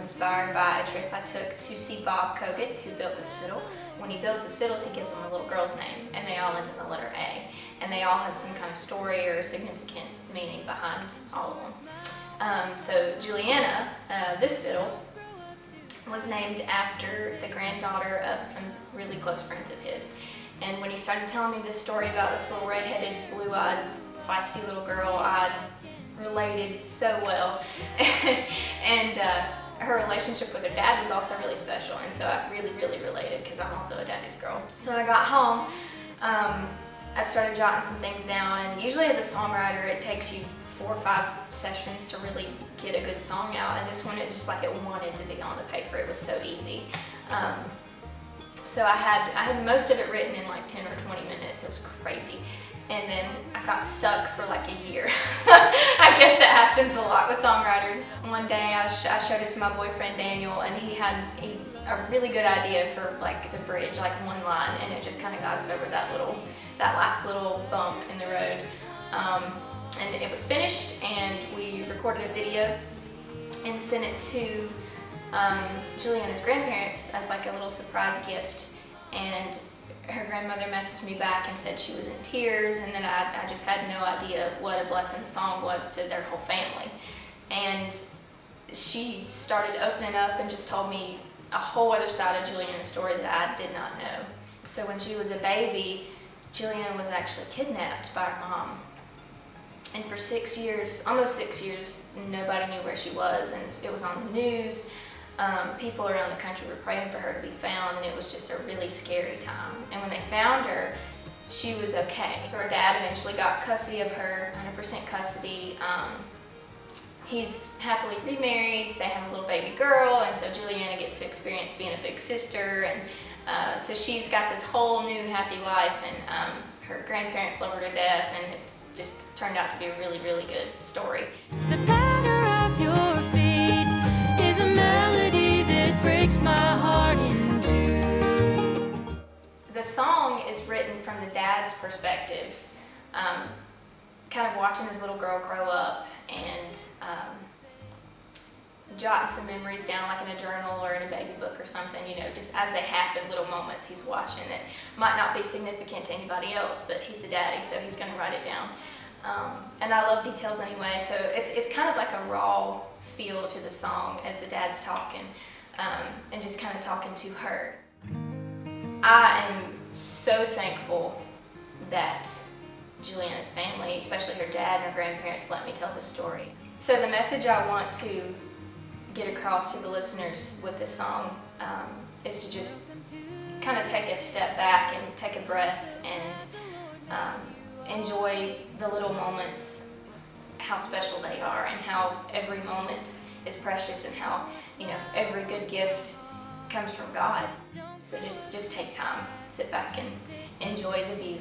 inspired by a trip I took to see Bob Kogut, who built this fiddle. When he builds his fiddles, he gives them a little girl's name, and they all end in the letter A. And they all have some kind of story or significant meaning behind all of them. So Juliana, this fiddle, was named after the granddaughter of some really close friends of his. And when he started telling me this story about this little red-headed, blue-eyed, feisty little girl, I related so well. And her relationship with her dad was also really special, and so I really, really related because I'm also a daddy's girl. So when I got home, I started jotting some things down, and usually as a songwriter it takes you 4 or 5 sessions to really get a good song out, and this one is just like it wanted to be on the paper. It was so easy. So I had most of it written in like 10 or 20 minutes. It was crazy. And then I got stuck for like a year. I guess that happens a lot with songwriters. One day I showed it to my boyfriend Daniel, and he had a really good idea for like the bridge, like one line, and it just kind of got us over that last little bump in the road. And it was finished, and we recorded a video and sent it to Juliana's grandparents as like a little surprise gift. And her grandmother messaged me back and said she was in tears, and then I just had no idea what a blessing the song was to their whole family. And she started opening up and just told me a whole other side of Juliana's story that I did not know. So when she was a baby, Juliana was actually kidnapped by her mom. And for 6 years, almost 6 years, nobody knew where she was, and it was on the news. People around the country were praying for her to be found, and it was just a really scary time. And when they found her, she was okay. So her dad eventually got custody of her, 100% custody. He's happily remarried, they have a little baby girl, and so Juliana gets to experience being a big sister, and so she's got this whole new happy life, and her grandparents love her to death, and it's just turned out to be a really, really good story. The patter of your feet is a melody that breaks my heart in two. The song is written from the dad's perspective, kind of watching his little girl grow up, and jotting some memories down like in a journal or in a baby book or something, you know, just as they happen, little moments he's watching that might not be significant to anybody else, but he's the daddy, so he's going to write it down. And I love details anyway, so it's kind of like a raw feel to the song as the dad's talking, and just kind of talking to her. I am so thankful that Juliana's family, especially her dad and her grandparents, let me tell this story. So the message I want to get across to the listeners with this song is to just kind of take a step back and take a breath and enjoy the little moments, how special they are, and how every moment is precious, and how, you know, every good gift comes from God. So just take time, sit back and enjoy the view.